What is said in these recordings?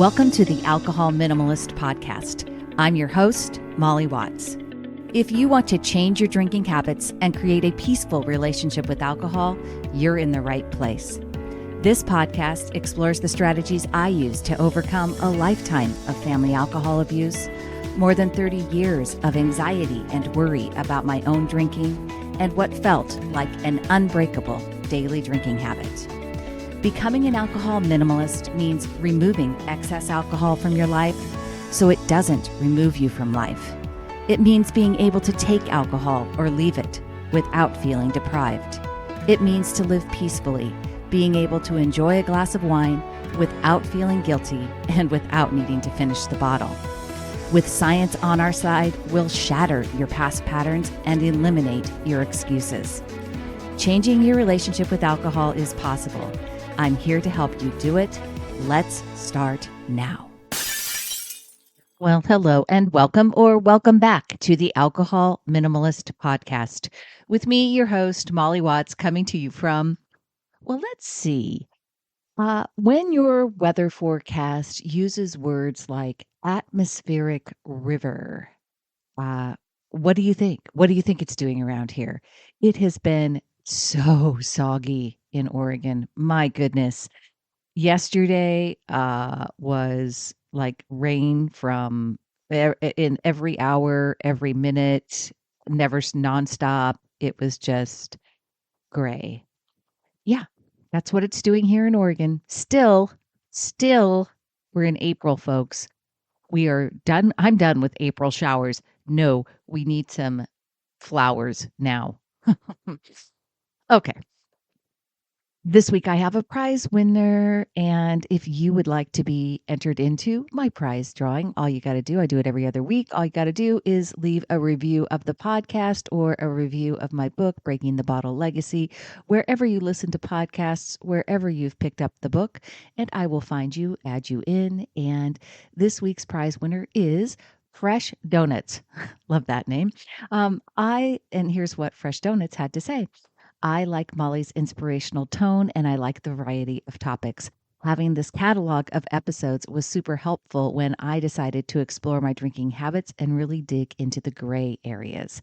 Welcome to the Alcohol Minimalist podcast. I'm your host, Molly Watts. If you want to change your drinking habits and create a peaceful relationship with alcohol, you're in the right place. This podcast explores the strategies I use to overcome a lifetime of family alcohol abuse, more than 30 years of anxiety and worry about my own drinking, and what felt like an unbreakable daily drinking habit. Becoming an alcohol minimalist means removing excess alcohol from your life so it doesn't remove you from life. It means being able to take alcohol or leave it without feeling deprived. It means to live peacefully, being able to enjoy a glass of wine without feeling guilty and without needing to finish the bottle. With science on our side, we'll shatter your past patterns and eliminate your excuses. Changing your relationship with alcohol is possible. I'm here to help you do it. Let's start now. Well, hello and welcome or welcome back to the Alcohol Minimalist podcast with me, your host, Molly Watts, coming to you from, let's see. When your weather forecast uses words like atmospheric river, what do you think? What do you think it's doing around here? It has been so soggy in Oregon. My goodness. Yesterday was like rain from in every hour, every minute, never nonstop. It was just gray. Yeah, that's what it's doing here in Oregon. Still, we're in April, folks. We are done. I'm done with April showers. No, we need some flowers now. Okay. This week I have a prize winner, and if you would like to be entered into my prize drawing, all you got to do, I do it every other week, all you got to do is leave a review of the podcast or a review of my book, Breaking the Bottle Legacy, wherever you listen to podcasts, wherever you've picked up the book, and I will find you, add you in, and this week's prize winner is Fresh Donuts. Love that name. And here's what Fresh Donuts had to say. I like Molly's inspirational tone and I like the variety of topics. Having this catalog of episodes was super helpful when I decided to explore my drinking habits and really dig into the gray areas.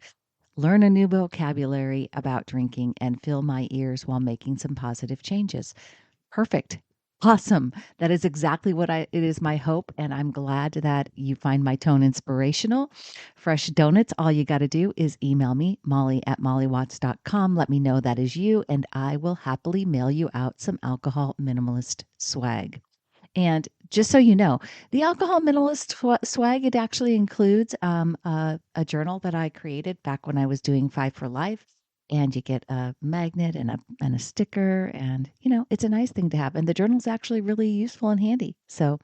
Learn a new vocabulary about drinking and fill my ears while making some positive changes. Perfect. Awesome. That is exactly what it is my hope. And I'm glad that you find my tone inspirational. Fresh Donuts, all you got to do is email me, molly@mollywatts.com. Let me know that is you, and I will happily mail you out some alcohol minimalist swag. And just so you know, the alcohol minimalist swag, it actually includes a journal that I created back when I was doing 5 for Life. And you get a magnet and a sticker, and it's a nice thing to have. And the journal's actually really useful and handy. So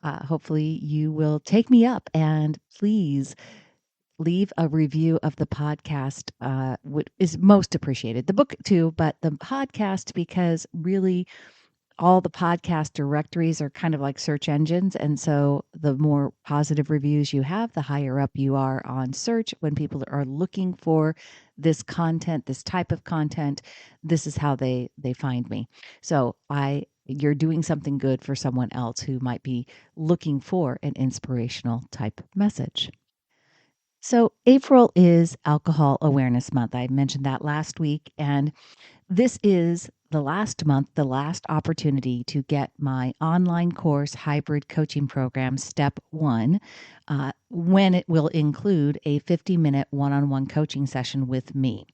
hopefully you will take me up and please leave a review of the podcast. Is most appreciated. The book too, but the podcast, because really all the podcast directories are kind of like search engines. And so the more positive reviews you have, the higher up you are on search. When people are looking for this content, this type of content, this is how they find me. So you're doing something good for someone else who might be looking for an inspirational type message. So April is Alcohol Awareness Month. I mentioned that last week, and this is the last month, the last opportunity to get my online course hybrid coaching program, Step 1, when it will include a 50-minute one-on-one coaching session with me.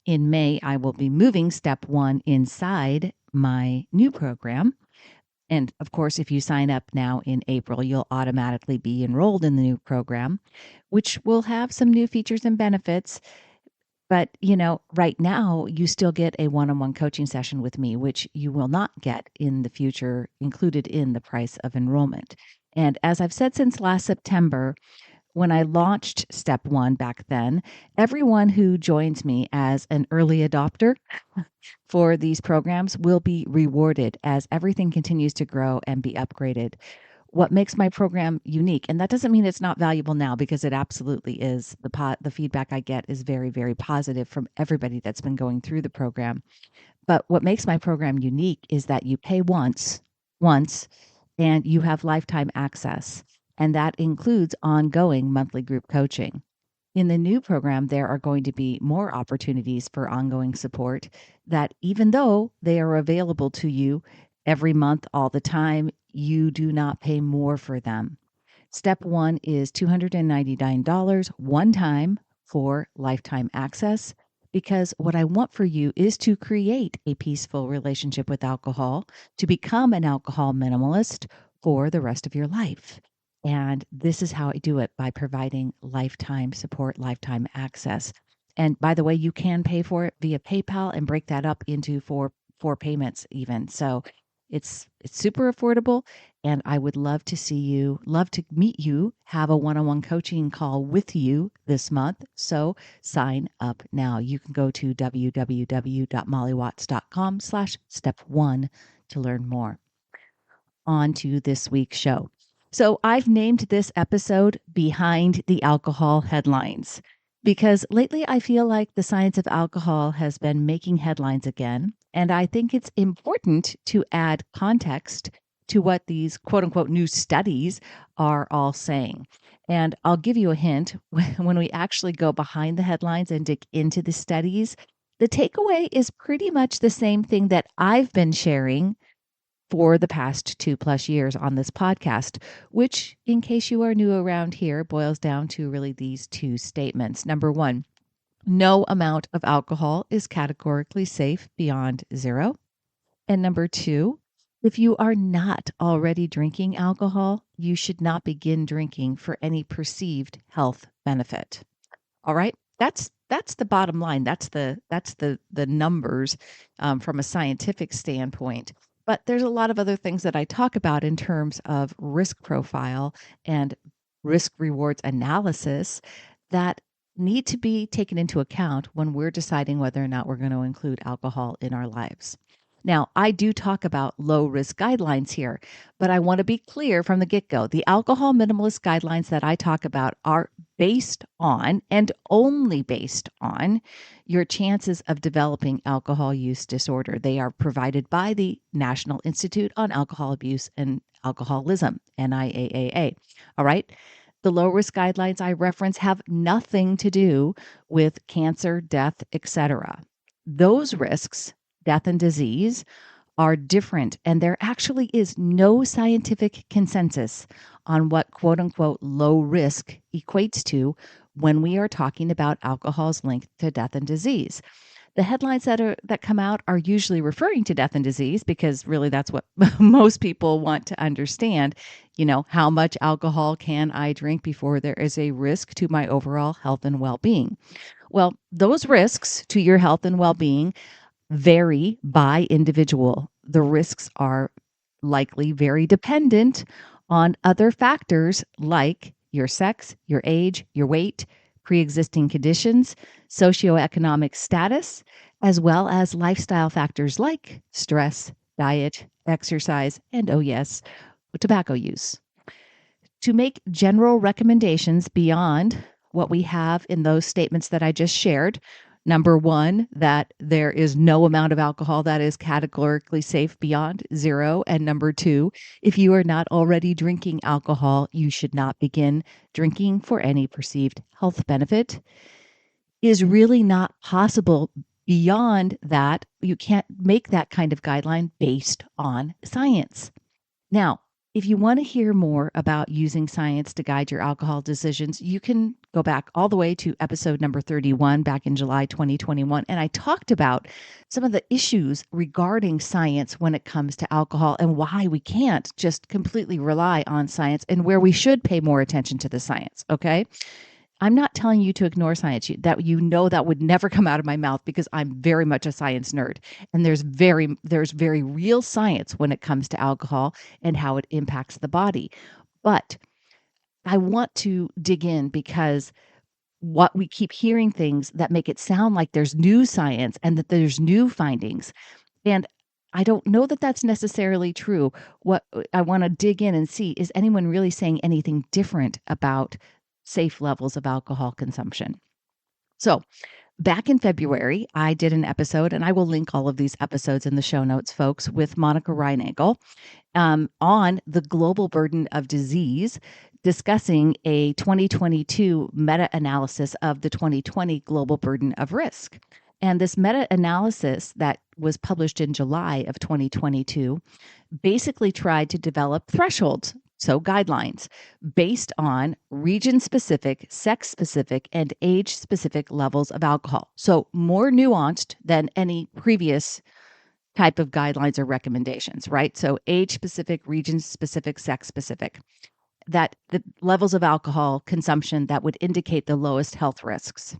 In May, I will be moving Step 1 inside my new program. And of course, if you sign up now in April, you'll automatically be enrolled in the new program, which will have some new features and benefits. But, right now you still get a one-on-one coaching session with me, which you will not get in the future included in the price of enrollment. And as I've said since last September, when I launched Step 1 back then, everyone who joins me as an early adopter for these programs will be rewarded as everything continues to grow and be upgraded. What makes my program unique, and that doesn't mean it's not valuable now, because it absolutely is. The feedback I get is very, very positive from everybody that's been going through the program. But what makes my program unique is that you pay once, and you have lifetime access, and that includes ongoing monthly group coaching. In the new program, there are going to be more opportunities for ongoing support that, even though they are available to you every month, all the time, you do not pay more for them. Step one is $299 one time for lifetime access, because what I want for you is to create a peaceful relationship with alcohol, to become an alcohol minimalist for the rest of your life. And this is how I do it, by providing lifetime support, lifetime access. And by the way, you can pay for it via PayPal and break that up into four payments even. So it's super affordable, and I would love to meet you, have a one-on-one coaching call with you this month. So sign up now. You can go to www.mollywatts.com/step1 to learn more. On to this week's show. So I've named this episode Behind the Alcohol Headlines because lately I feel like the science of alcohol has been making headlines again. And I think it's important to add context to what these quote unquote new studies are all saying. And I'll give you a hint: when we actually go behind the headlines and dig into the studies, the takeaway is pretty much the same thing that I've been sharing for the past 2+ years on this podcast, which, in case you are new around here, boils down to really these two statements. Number one, no amount of alcohol is categorically safe beyond zero. And number two, if you are not already drinking alcohol, you should not begin drinking for any perceived health benefit. All right. That's the bottom line. That's the numbers from a scientific standpoint. But there's a lot of other things that I talk about in terms of risk profile and risk rewards analysis that need to be taken into account when we're deciding whether or not we're going to include alcohol in our lives. Now, I do talk about low risk guidelines here, but I want to be clear from the get-go. The alcohol minimalist guidelines that I talk about are based on, and only based on, your chances of developing alcohol use disorder. They are provided by the National Institute on Alcohol Abuse and Alcoholism, NIAAA. All right. The low risk guidelines I reference have nothing to do with cancer, death, etc. Those risks, death and disease, are different, and there actually is no scientific consensus on what quote unquote low risk equates to when we are talking about alcohol's link to death and disease. The headlines that come out are usually referring to death and disease because really that's what most people want to understand. How much alcohol can I drink before there is a risk to my overall health and well-being? Well, those risks to your health and well-being vary by individual. The risks are likely very dependent on other factors like your sex, your age, your weight, pre-existing conditions, socioeconomic status, as well as lifestyle factors like stress, diet, exercise, and, oh yes, tobacco use. To make general recommendations beyond what we have in those statements that I just shared, number one, that there is no amount of alcohol that is categorically safe beyond zero. And number two, if you are not already drinking alcohol, you should not begin drinking for any perceived health benefit, is really not possible. Beyond that, you can't make that kind of guideline based on science. Now, if you want to hear more about using science to guide your alcohol decisions, you can go back all the way to episode number 31 back in July 2021. And I talked about some of the issues regarding science when it comes to alcohol and why we can't just completely rely on science and where we should pay more attention to the science. Okay. I'm not telling you to ignore science. That would never come out of my mouth because I'm very much a science nerd. And there's very real science when it comes to alcohol and how it impacts the body. But I want to dig in because what we keep hearing things that make it sound like there's new science and that there's new findings. And I don't know that that's necessarily true. What I want to dig in and see, is anyone really saying anything different about safe levels of alcohol consumption? So Back in February, I did an episode, and I will link all of these episodes in the show notes, folks, with Monica Reinagel on the global burden of disease, discussing a 2022 meta-analysis of the 2020 global burden of risk. And this meta-analysis that was published in July of 2022 basically tried to develop thresholds, so guidelines, based on region-specific, sex-specific, and age-specific levels of alcohol. So more nuanced than any previous type of guidelines or recommendations, right? So age-specific, region-specific, sex-specific, that the levels of alcohol consumption that would indicate the lowest health risks.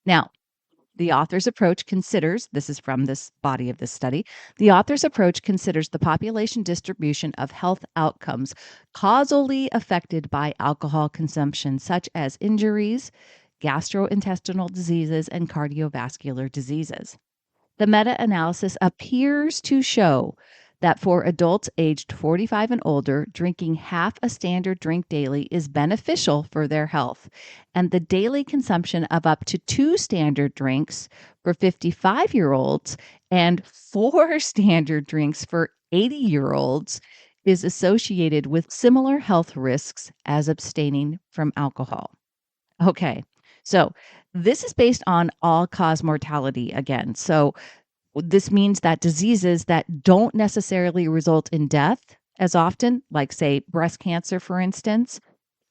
Now, the author's approach considers, this is from this body of this study, the author's approach considers the population distribution of health outcomes causally affected by alcohol consumption, such as injuries, gastrointestinal diseases, and cardiovascular diseases. The meta-analysis appears to show that for adults aged 45 and older, drinking half a standard drink daily is beneficial for their health, and the daily consumption of up to 2 standard drinks for 55-year-olds and 4 standard drinks for 80-year-olds is associated with similar health risks as abstaining from alcohol. Okay, so this is based on all-cause mortality again. So this means that diseases that don't necessarily result in death as often, like, say, breast cancer, for instance,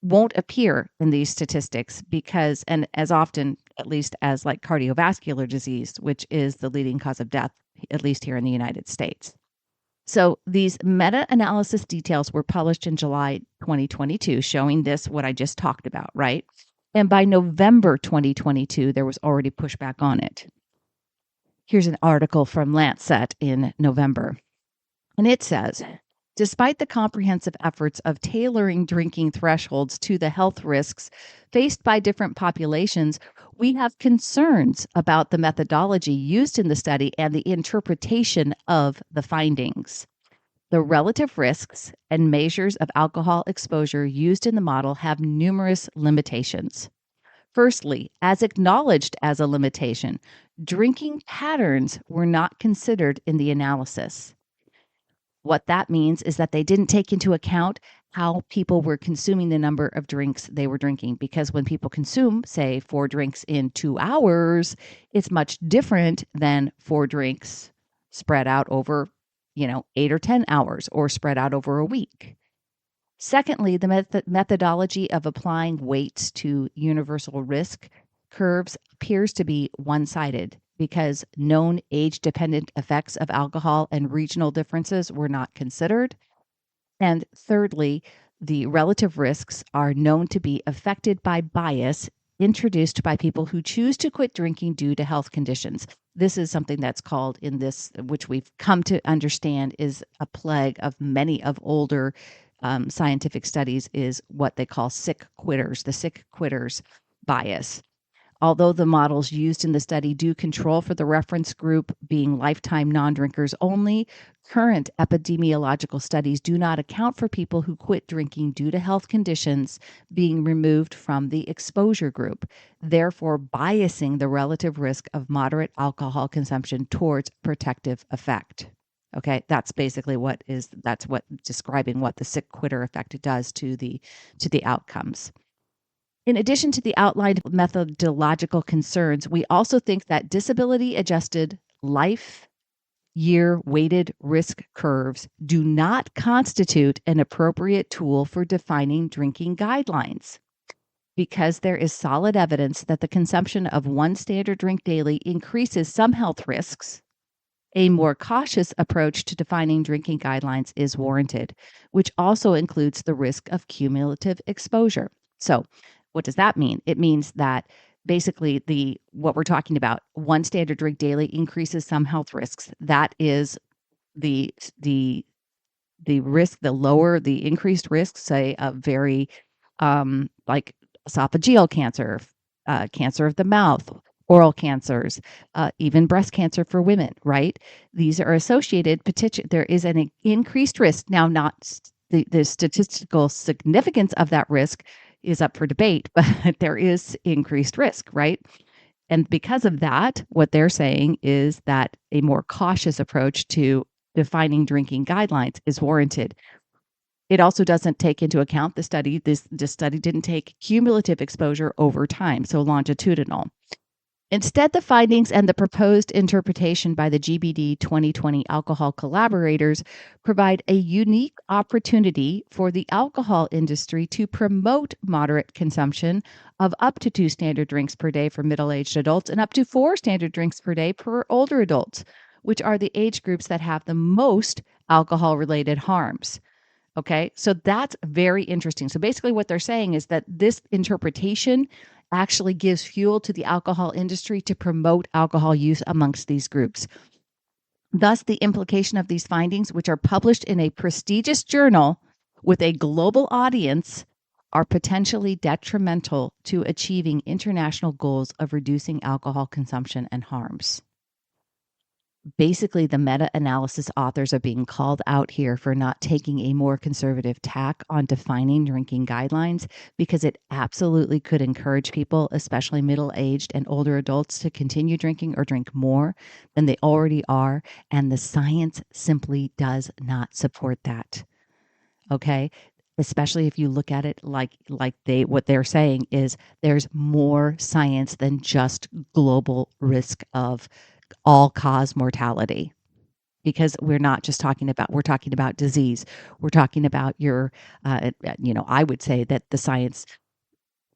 won't appear in these statistics because, and as often, at least, as like cardiovascular disease, which is the leading cause of death, at least here in the United States. So these meta-analysis details were published in July 2022, showing this, what I just talked about, right? And by November 2022, there was already pushback on it. Here's an article from Lancet in November. And it says, despite the comprehensive efforts of tailoring drinking thresholds to the health risks faced by different populations, we have concerns about the methodology used in the study and the interpretation of the findings. The relative risks and measures of alcohol exposure used in the model have numerous limitations. Firstly, as acknowledged as a limitation, drinking patterns were not considered in the analysis. What that means is that they didn't take into account how people were consuming the number of drinks they were drinking. Because when people consume, say, 4 drinks in 2 hours, it's much different than 4 drinks spread out over, 8 or 10 hours or spread out over a week. Secondly, the methodology of applying weights to universal risk curves appears to be one-sided because known age-dependent effects of alcohol and regional differences were not considered. And thirdly, the relative risks are known to be affected by bias introduced by people who choose to quit drinking due to health conditions. This is something that's called, in this, which we've come to understand is a plague of many of older scientific studies, is what they call sick quitters, the sick quitters bias. Although the models used in the study do control for the reference group being lifetime non-drinkers only, current epidemiological studies do not account for people who quit drinking due to health conditions being removed from the exposure group, therefore biasing the relative risk of moderate alcohol consumption towards protective effect. Okay, that's basically that's what describing what the sick quitter effect does to the outcomes. In addition to the outlined methodological concerns, we also think that disability-adjusted life year weighted risk curves do not constitute an appropriate tool for defining drinking guidelines because there is solid evidence that the consumption of 1 standard drink daily increases some health risks. A more cautious approach to defining drinking guidelines is warranted, which also includes the risk of cumulative exposure. So, what does that mean? It means that basically what we're talking about, 1 standard drink daily increases some health risks. That is the risk, the increased risk, say, of very like esophageal cancer, cancer of the mouth, oral cancers, even breast cancer for women, right? These are associated, there is an increased risk. Now, not the statistical significance of that risk is up for debate, but there is increased risk, right? And because of that, what they're saying is that a more cautious approach to defining drinking guidelines is warranted. It also doesn't take into account the study. This study didn't take cumulative exposure over time, so longitudinal. Instead, the findings and the proposed interpretation by the GBD 2020 alcohol collaborators provide a unique opportunity for the alcohol industry to promote moderate consumption of up to 2 standard drinks per day for middle-aged adults and up to 4 standard drinks per day for older adults, which are the age groups that have the most alcohol-related harms. Okay, so that's very interesting. So basically, what they're saying is that this interpretation actually gives fuel to the alcohol industry to promote alcohol use amongst these groups. Thus, the implication of these findings, which are published in a prestigious journal with a global audience, are potentially detrimental to achieving international goals of reducing alcohol consumption and harms. Basically, the meta-analysis authors are being called out here for not taking a more conservative tack on defining drinking guidelines, because it absolutely could encourage people, especially middle-aged and older adults, to continue drinking or drink more than they already are. And the science simply does not support that. Okay. Especially if you look at it what they're saying is there's more science than just global risk of all-cause mortality, because we're talking about disease. We're talking about I would say that the science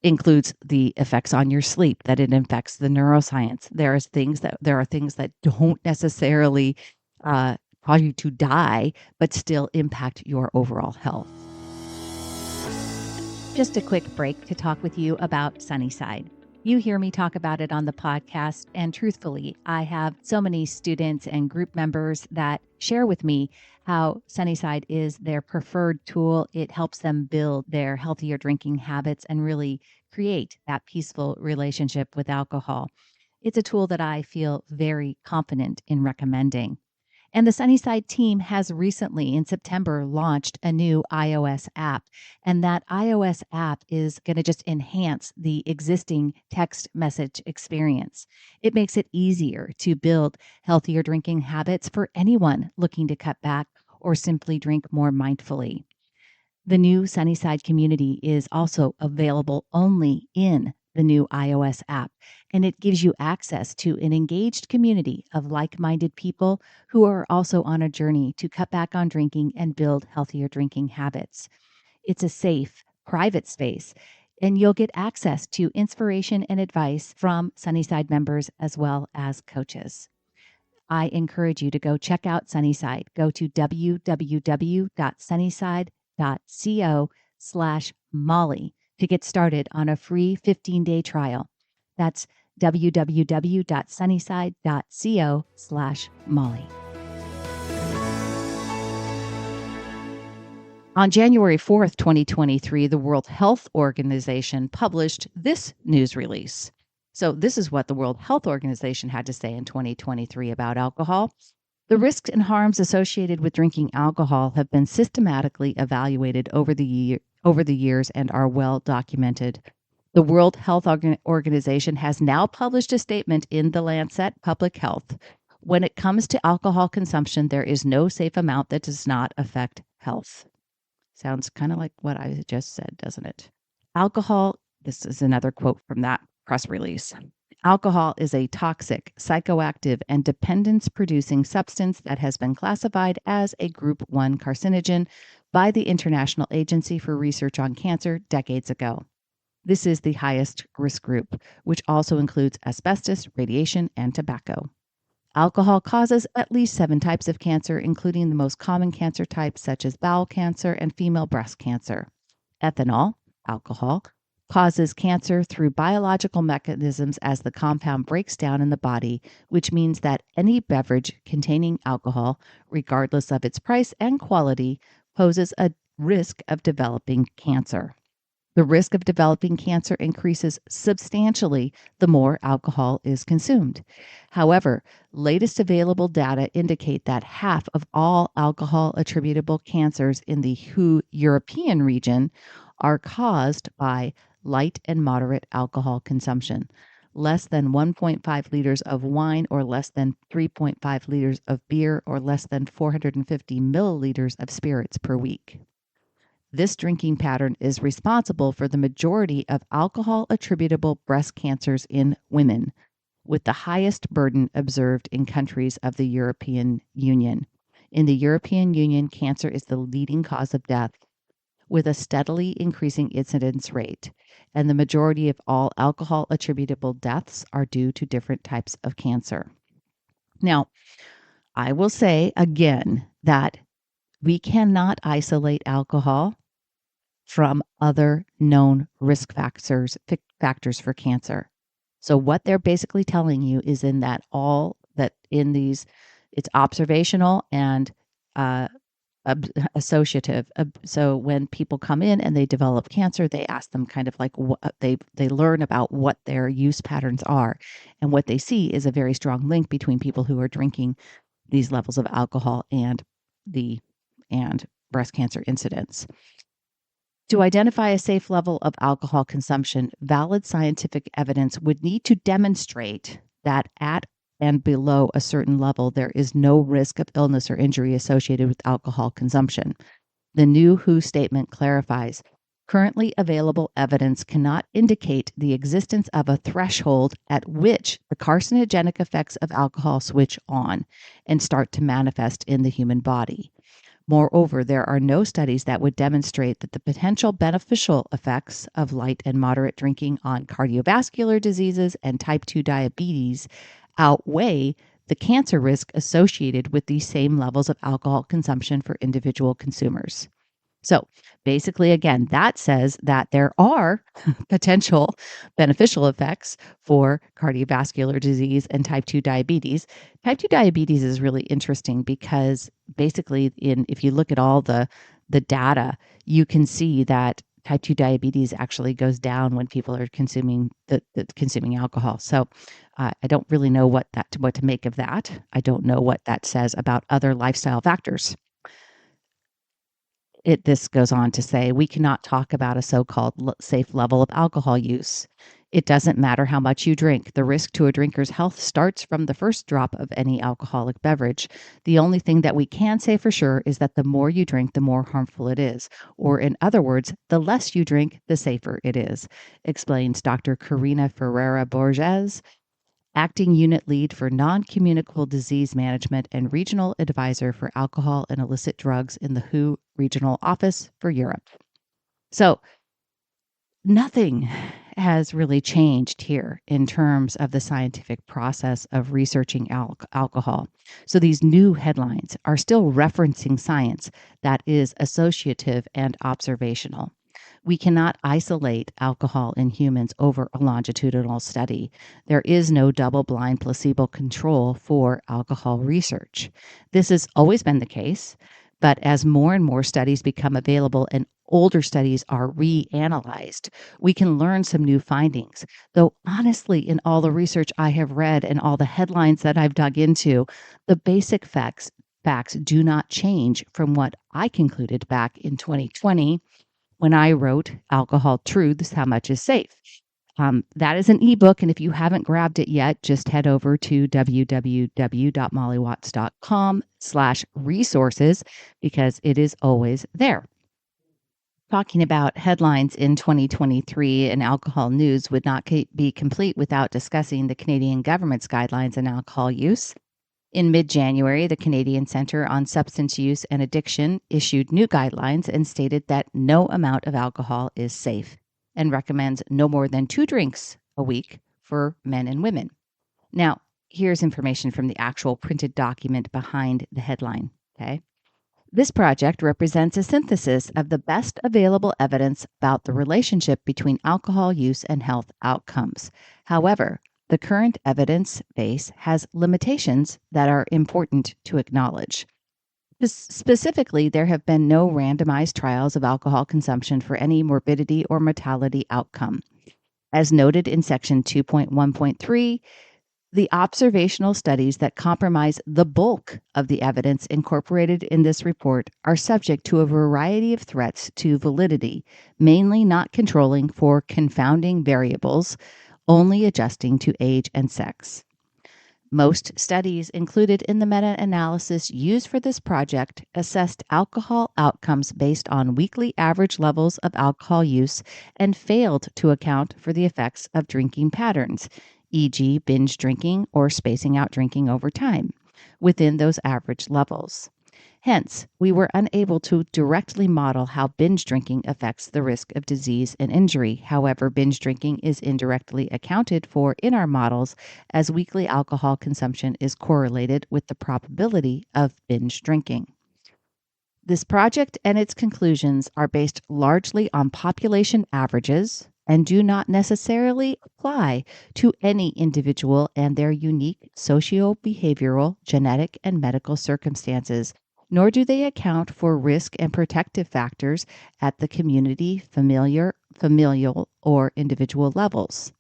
includes the effects on your sleep, that it affects the neuroscience. There are things that don't necessarily cause you to die, but still impact your overall health. Just a quick break to talk with you about Sunnyside. You hear me talk about it on the podcast, and truthfully, I have so many students and group members that share with me how Sunnyside is their preferred tool. It helps them build their healthier drinking habits and really create that peaceful relationship with alcohol. It's a tool that I feel very confident in recommending. And the Sunnyside team has recently, in September, launched a new iOS app. And that iOS app is going to just enhance the existing text message experience. It makes it easier to build healthier drinking habits for anyone looking to cut back or simply drink more mindfully. The new Sunnyside community is also available only in the new iOS app, and it gives you access to an engaged community of like-minded people who are also on a journey to cut back on drinking and build healthier drinking habits. It's a safe, private space, and you'll get access to inspiration and advice from Sunnyside members as well as coaches. I encourage you to go check out Sunnyside. Go to www.sunnyside.co/Molly to get started on a free 15-day trial. That's www.sunnyside.co/Molly. On January 4th, 2023, the World Health Organization published this news release. So this is what the World Health Organization had to say in 2023 about alcohol. The risks and harms associated with drinking alcohol have been systematically evaluated over the years and are well documented. The World Health Organization has now published a statement in The Lancet Public Health. When it comes to alcohol consumption, there is no safe amount that does not affect health. Sounds kind of like what I just said, doesn't it? Alcohol, this is another quote from that press release. Alcohol is a toxic, psychoactive, and dependence-producing substance that has been classified as a Group 1 carcinogen by the International Agency for Research on Cancer decades ago. This is the highest risk group, which also includes asbestos, radiation, and tobacco. Alcohol causes at least 7 types of cancer, including the most common cancer types such as bowel cancer and female breast cancer. Ethanol, alcohol, causes cancer through biological mechanisms as the compound breaks down in the body, which means that any beverage containing alcohol, regardless of its price and quality, poses a risk of developing cancer. The risk of developing cancer increases substantially the more alcohol is consumed. However, latest available data indicate that half of all alcohol attributable cancers in the WHO European region are caused by light and moderate alcohol consumption. less than 1.5 liters of wine, or less than 3.5 liters of beer, or less than 450 milliliters of spirits per week. This drinking pattern is responsible for the majority of alcohol-attributable breast cancers in women, with the highest burden observed in countries of the European Union. In the European Union, cancer is the leading cause of death, with a steadily increasing incidence rate, and the majority of all alcohol-attributable deaths are due to different types of cancer. Now, I will say again that we cannot isolate alcohol from other known risk factors for cancer. So what they're basically telling you is it's observational and associative. So when people come in and they develop cancer, they ask them kind of like they learn about what their use patterns are, and what they see is a very strong link between people who are drinking these levels of alcohol and breast cancer incidence. To identify a safe level of alcohol consumption, valid scientific evidence would need to demonstrate that at and below a certain level, there is no risk of illness or injury associated with alcohol consumption. The new WHO statement clarifies, currently available evidence cannot indicate the existence of a threshold at which the carcinogenic effects of alcohol switch on and start to manifest in the human body. Moreover, there are no studies that would demonstrate that the potential beneficial effects of light and moderate drinking on cardiovascular diseases and type 2 diabetes outweigh the cancer risk associated with these same levels of alcohol consumption for individual consumers. So basically, again, that says that there are potential beneficial effects for cardiovascular disease and type 2 diabetes. Type 2 diabetes is really interesting because basically, if you look at all the data, you can see that type 2 diabetes actually goes down when people are consuming consuming alcohol. So I don't really know what to make of that. I don't know what that says about other lifestyle factors. This goes on to say, we cannot talk about a so-called safe level of alcohol use. It doesn't matter how much you drink. The risk to a drinker's health starts from the first drop of any alcoholic beverage. The only thing that we can say for sure is that the more you drink, the more harmful it is. Or in other words, the less you drink, the safer it is, explains Dr. Karina Ferreira Borges, acting unit lead for non-communicable disease management and regional advisor for alcohol and illicit drugs in the WHO regional office for Europe. So nothing has really changed here in terms of the scientific process of researching alcohol. So these new headlines are still referencing science that is associative and observational. We cannot isolate alcohol in humans over a longitudinal study. There is no double-blind placebo control for alcohol research. This has always been the case, but as more and more studies become available and older studies are reanalyzed, we can learn some new findings. Though honestly, in all the research I have read and all the headlines that I've dug into, the basic facts do not change from what I concluded back in 2020 when I wrote Alcohol Truths, How Much is Safe. That is an ebook, and if you haven't grabbed it yet, just head over to www.mollywatts.com/resources because it is always there. Talking about headlines in 2023 in alcohol news would not be complete without discussing the Canadian government's guidelines on alcohol use. In mid-January, the Canadian Centre on Substance Use and Addiction issued new guidelines and stated that no amount of alcohol is safe and recommends no more than 2 drinks a week for men and women. Now, here's information from the actual printed document behind the headline, okay? This project represents a synthesis of the best available evidence about the relationship between alcohol use and health outcomes. However, the current evidence base has limitations that are important to acknowledge. Specifically, there have been no randomized trials of alcohol consumption for any morbidity or mortality outcome. As noted in section 2.1.3, the observational studies that comprise the bulk of the evidence incorporated in this report are subject to a variety of threats to validity, mainly not controlling for confounding variables, only adjusting to age and sex. Most studies included in the meta-analysis used for this project assessed alcohol outcomes based on weekly average levels of alcohol use and failed to account for the effects of drinking patterns, e.g., binge drinking or spacing out drinking over time, within those average levels. Hence, we were unable to directly model how binge drinking affects the risk of disease and injury. However, binge drinking is indirectly accounted for in our models as weekly alcohol consumption is correlated with the probability of binge drinking. This project and its conclusions are based largely on population averages and do not necessarily apply to any individual and their unique socio-behavioral, genetic, and medical circumstances, nor do they account for risk and protective factors at the community, familial, or individual levels.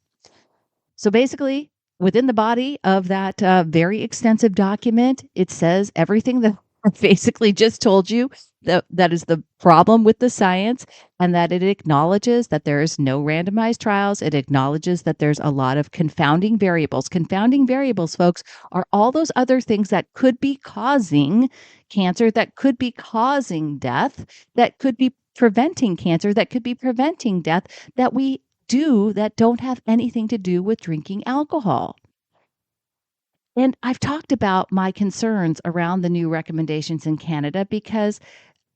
So basically, within the body of that very extensive document, it says everything that I basically just told you, that is the problem with the science, and that it acknowledges that there is no randomized trials. It acknowledges that there's a lot of confounding variables. Confounding variables, folks, are all those other things that could be causing cancer, that could be causing death, that could be preventing cancer, that could be preventing death, that we do that don't have anything to do with drinking alcohol. And I've talked about my concerns around the new recommendations in Canada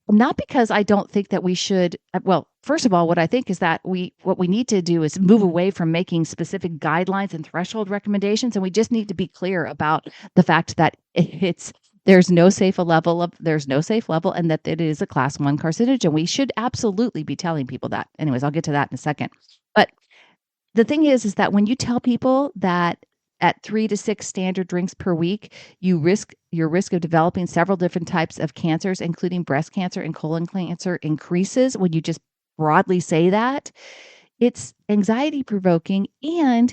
not because I don't think that we should, well, first of all, what I think is that what we need to do is move away from making specific guidelines and threshold recommendations, and we just need to be clear about the fact that there's no safe level, and that it is a class 1 carcinogen. We should absolutely be telling people that. Anyways, I'll get to that in a second. But the thing is that when you tell people that at 3 to 6 standard drinks per week, your risk of developing several different types of cancers, including breast cancer and colon cancer, increases, when you just broadly say that, it's anxiety provoking. And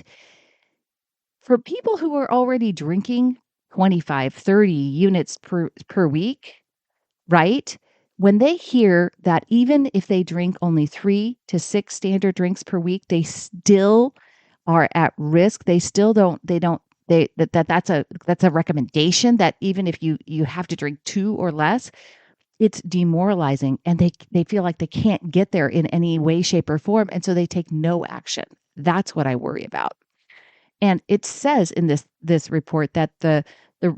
for people who are already drinking 25, 30 units per week, right? When they hear that even if they drink only 3 to 6 standard drinks per week, they still are at risk. That's a recommendation that even if you have to drink 2 or less, it's demoralizing, and they feel like they can't get there in any way, shape, or form, and so they take no action. That's what I worry about. And it says in this report that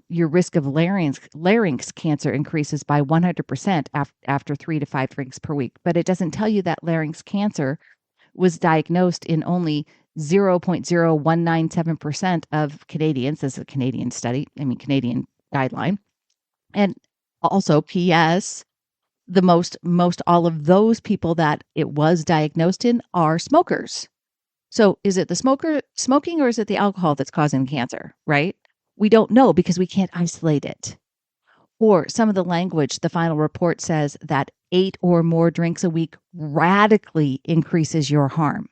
your risk of larynx cancer increases by 100% after 3 to 5 drinks per week. But it doesn't tell you that larynx cancer was diagnosed in only 0.0197% of Canadians. This is a Canadian study, Canadian guideline. And also, P.S., the most all of those people that it was diagnosed in are smokers. So is it the smoking, or is it the alcohol that's causing cancer, right? We don't know because we can't isolate it. Or some of the language, the final report says that 8 or more drinks a week radically increases your harm.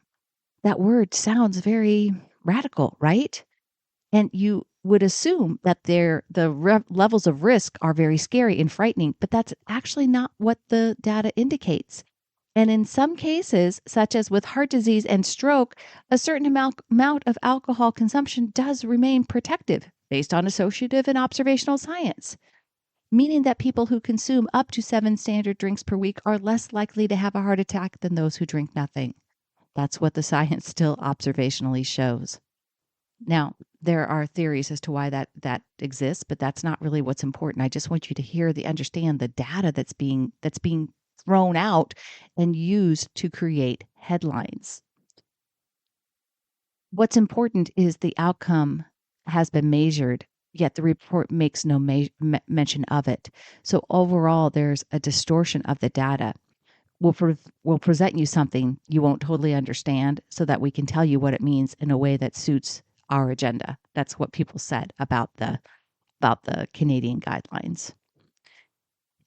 That word sounds very radical, right? And you would assume that the levels of risk are very scary and frightening, but that's actually not what the data indicates. And in some cases, such as with heart disease and stroke, a certain amount of alcohol consumption does remain protective based on associative and observational science, meaning that people who consume up to 7 standard drinks per week are less likely to have a heart attack than those who drink nothing. That's what the science still observationally shows. Now, there are theories as to why that exists, but that's not really what's important. I just want you to understand the data that's being thrown out and used to create headlines. What's important is the outcome has been measured, yet the report makes no mention of it. So overall, there's a distortion of the data. We'll present you something you won't totally understand so that we can tell you what it means in a way that suits our agenda. That's what people said about the Canadian guidelines.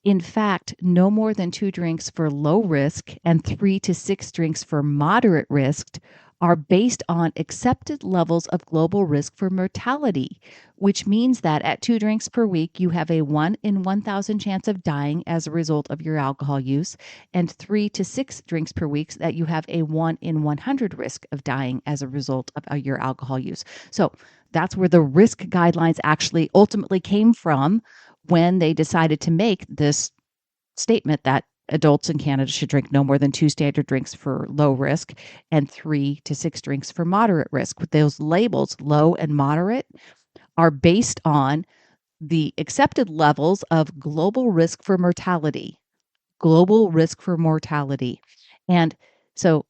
In fact, no more than 2 drinks for low risk and 3 to 6 drinks for moderate risk are based on accepted levels of global risk for mortality, which means that at 2 drinks per week, you have a 1 in 1,000 chance of dying as a result of your alcohol use, and 3 to 6 drinks per week that you have a 1 in 100 risk of dying as a result of your alcohol use. So that's where the risk guidelines actually ultimately came from when they decided to make this statement that adults in Canada should drink no more than 2 standard drinks for low risk and 3 to 6 drinks for moderate risk. With those labels, low and moderate, are based on the accepted levels of global risk for mortality. Global risk for mortality. And so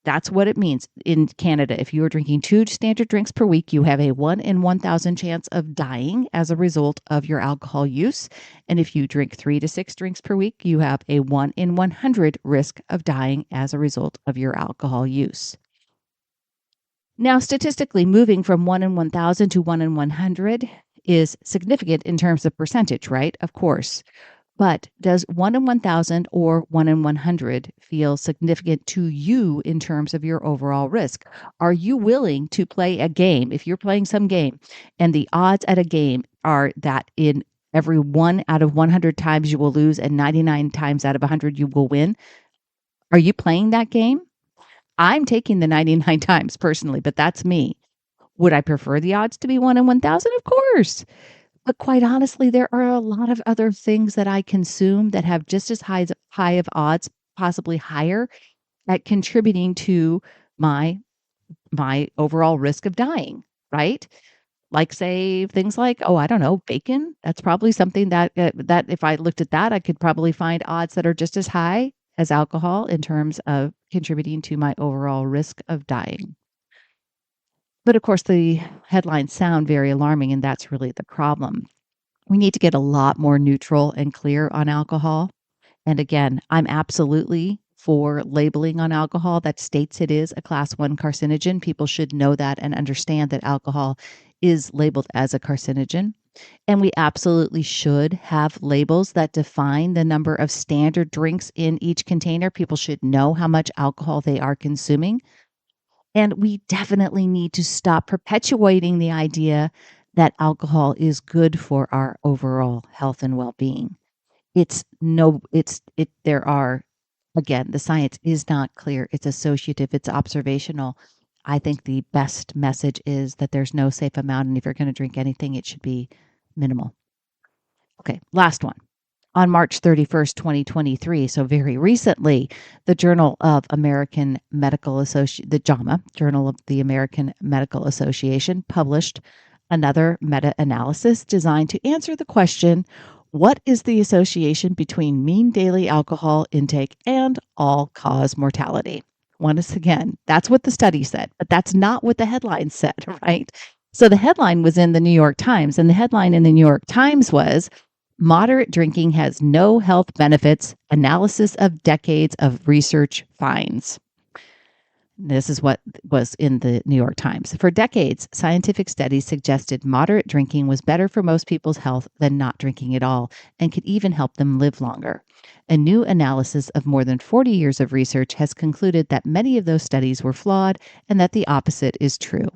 that's what it means in Canada. If you are drinking 2 standard drinks per week, you have a 1 in 1,000 chance of dying as a result of your alcohol use. And if you drink 3 to 6 drinks per week, you have a 1 in 100 risk of dying as a result of your alcohol use. Now, statistically, moving from 1 in 1,000 to 1 in 100 is significant in terms of percentage, right? Of course. But does 1 in 1,000 or 1 in 100 feel significant to you in terms of your overall risk? Are you willing to play a game? If you're playing some game and the odds at a game are that in every 1 out of 100 times you will lose and 99 times out of 100 you will win, are you playing that game? I'm taking the 99 times personally, but that's me. Would I prefer the odds to be 1 in 1,000? Of course. But quite honestly, there are a lot of other things that I consume that have just as high of odds, possibly higher, at contributing to my overall risk of dying, right? Like, say, things like, oh, I don't know, bacon. That's probably something that if I looked at that, I could probably find odds that are just as high as alcohol in terms of contributing to my overall risk of dying. But of course, the headlines sound very alarming, and that's really the problem. We need to get a lot more neutral and clear on alcohol. And again, I'm absolutely for labeling on alcohol that states it is a class 1 carcinogen. People should know that and understand that alcohol is labeled as a carcinogen. And we absolutely should have labels that define the number of standard drinks in each container. People should know how much alcohol they are consuming. And we definitely need to stop perpetuating the idea that alcohol is good for our overall health and well-being. There are, again, the science is not clear. It's associative, it's observational. I think the best message is that there's no safe amount. And if you're going to drink anything, it should be minimal. Okay, last one. On March 31st, 2023, so very recently, the Journal of American Medical Association, the JAMA, Journal of the American Medical Association, published another meta-analysis designed to answer the question, what is the association between mean daily alcohol intake and all-cause mortality? Once again, that's what the study said, but that's not what the headline said, right? So the headline was in the New York Times, and the headline in the New York Times was, moderate drinking has no health benefits. Analysis of decades of research finds. This is what was in the New York Times. For decades, scientific studies suggested moderate drinking was better for most people's health than not drinking at all, and could even help them live longer. A new analysis of more than 40 years of research has concluded that many of those studies were flawed and that the opposite is true.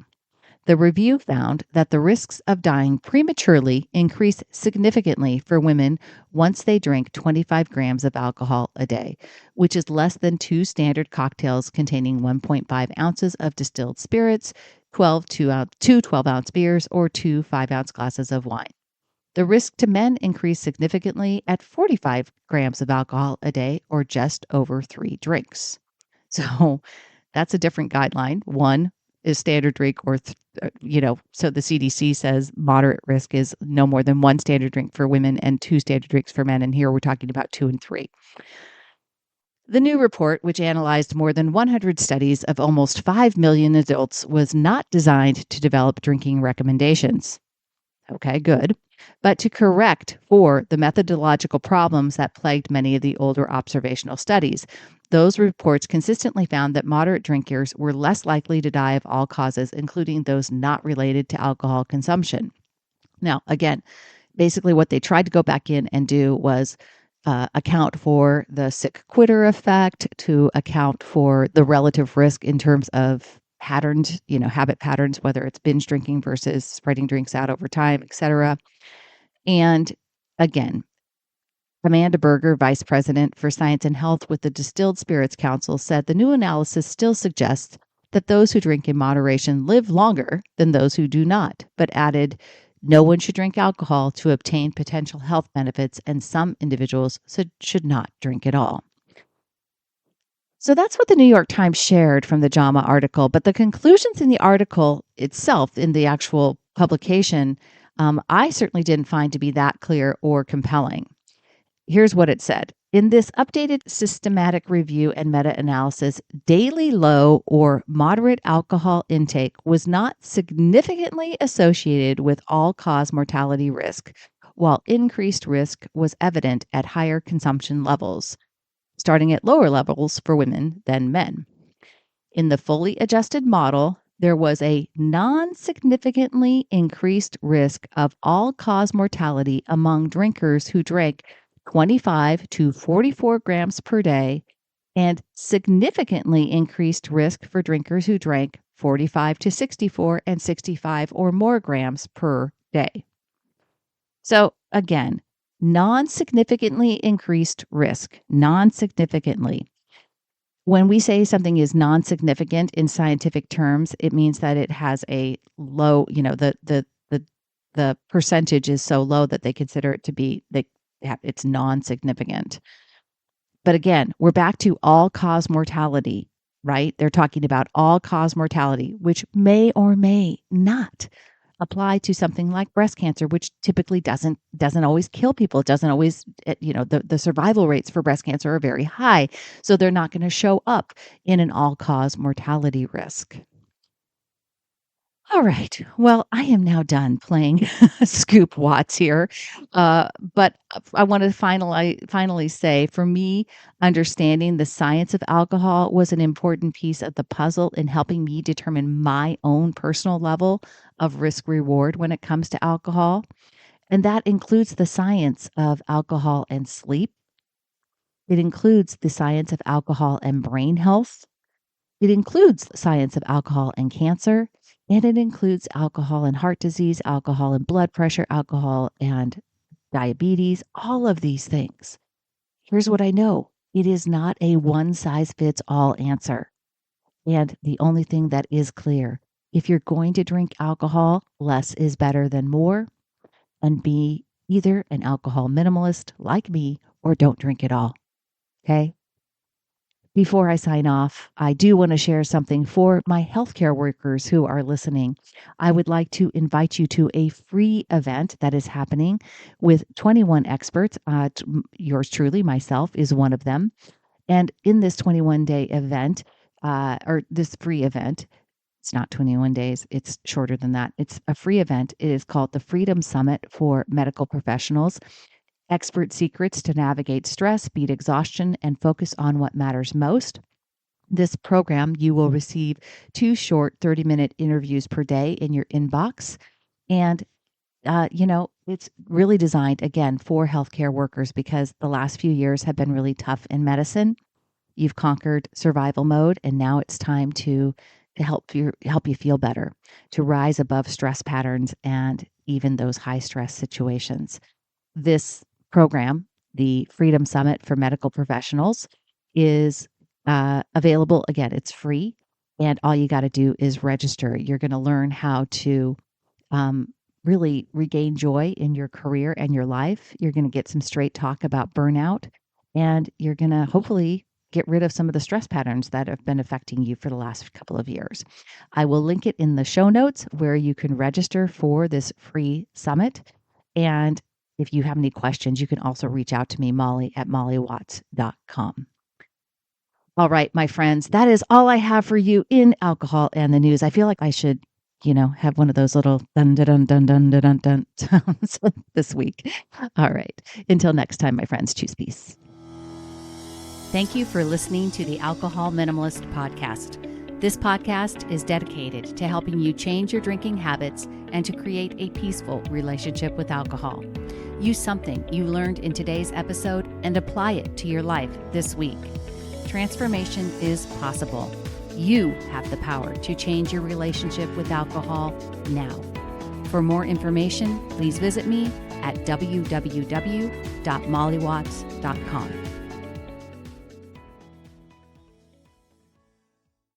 The review found that the risks of dying prematurely increase significantly for women once they drink 25 grams of alcohol a day, which is less than 2 standard cocktails containing 1.5 ounces of distilled spirits, 2 12-ounce beers, or 2 5-ounce glasses of wine. The risk to men increased significantly at 45 grams of alcohol a day, or just over 3 drinks. So that's a different guideline. One is standard drink, or so the CDC says moderate risk is no more than 1 standard drink for women and 2 standard drinks for men, and here we're talking about 2 and 3. The new report, which analyzed more than 100 studies of almost 5 million adults, was not designed to develop drinking recommendations. Okay, good. But to correct for the methodological problems that plagued many of the older observational studies. Those reports consistently found that moderate drinkers were less likely to die of all causes, including those not related to alcohol consumption. Now, again, basically what they tried to go back in and do was account for the sick quitter effect, to account for the relative risk in terms of patterned, habit patterns, whether it's binge drinking versus spreading drinks out over time, etc. And again, Amanda Berger, Vice President for Science and Health with the Distilled Spirits Council, said the new analysis still suggests that those who drink in moderation live longer than those who do not, but added, no one should drink alcohol to obtain potential health benefits, and some individuals should not drink at all. So that's what the New York Times shared from the JAMA article. But the conclusions in the article itself, in the actual publication, I certainly didn't find to be that clear or compelling. Here's what it said. In this updated systematic review and meta-analysis, daily low or moderate alcohol intake was not significantly associated with all-cause mortality risk, while increased risk was evident at higher consumption levels, starting at lower levels for women than men. In the fully adjusted model, there was a non-significantly increased risk of all-cause mortality among drinkers who drank 25 to 44 grams per day, and significantly increased risk for drinkers who drank 45 to 64 and 65 or more grams per day. So again, non-significantly increased risk, non-significantly. When we say something is non-significant in scientific terms, it means that it has a low, the percentage is so low that they consider it to be, it's non-significant. But again, we're back to all-cause mortality, right? They're talking about all-cause mortality, which may or may not apply to something like breast cancer, which typically doesn't always kill people. It doesn't always, the survival rates for breast cancer are very high. So they're not going to show up in an all-cause mortality risk. All right. Well, I am now done playing Scoop Watts here. But I want to finally say, for me, understanding the science of alcohol was an important piece of the puzzle in helping me determine my own personal level of risk reward when it comes to alcohol. And that includes the science of alcohol and sleep. It includes the science of alcohol and brain health. It includes the science of alcohol and cancer. And it includes alcohol and heart disease, alcohol and blood pressure, alcohol and diabetes, all of these things. Here's what I know. It is not a one-size-fits-all answer. And the only thing that is clear, if you're going to drink alcohol, less is better than more. And be either an alcohol minimalist like me or don't drink at all. Okay? Before I sign off, I do want to share something for my healthcare workers who are listening. I would like to invite you to a free event that is happening with 21 experts. Yours truly, myself, is one of them. And in this 21-day event, or this free event, it's not 21 days, it's shorter than that. It's a free event. It is called the Freedom Summit for Medical Professionals. Expert secrets to navigate stress, beat exhaustion, and focus on what matters most. This program, you will receive 2 short 30-minute interviews per day in your inbox. And, it's really designed, again, for healthcare workers because the last few years have been really tough in medicine. You've conquered survival mode, and now it's time to help you feel better, to rise above stress patterns and even those high stress situations. This program, the Freedom Summit for Medical Professionals, is available. Again, it's free, and all you got to do is register. You're going to learn how to really regain joy in your career and your life. You're going to get some straight talk about burnout, and you're going to hopefully get rid of some of the stress patterns that have been affecting you for the last couple of years. I will link it in the show notes where you can register for this free summit. And if you have any questions, you can also reach out to me, Molly, at mollywatts.com. All right, my friends, that is all I have for you in alcohol and the news. I feel like I should, have one of those little dun dun dun dun dun dun dun sounds this week. All right. Until next time, my friends, choose peace. Thank you for listening to the Alcohol Minimalist podcast. This podcast is dedicated to helping you change your drinking habits and to create a peaceful relationship with alcohol. Use something you learned in today's episode and apply it to your life this week. Transformation is possible. You have the power to change your relationship with alcohol now. For more information, please visit me at www.mollywatts.com.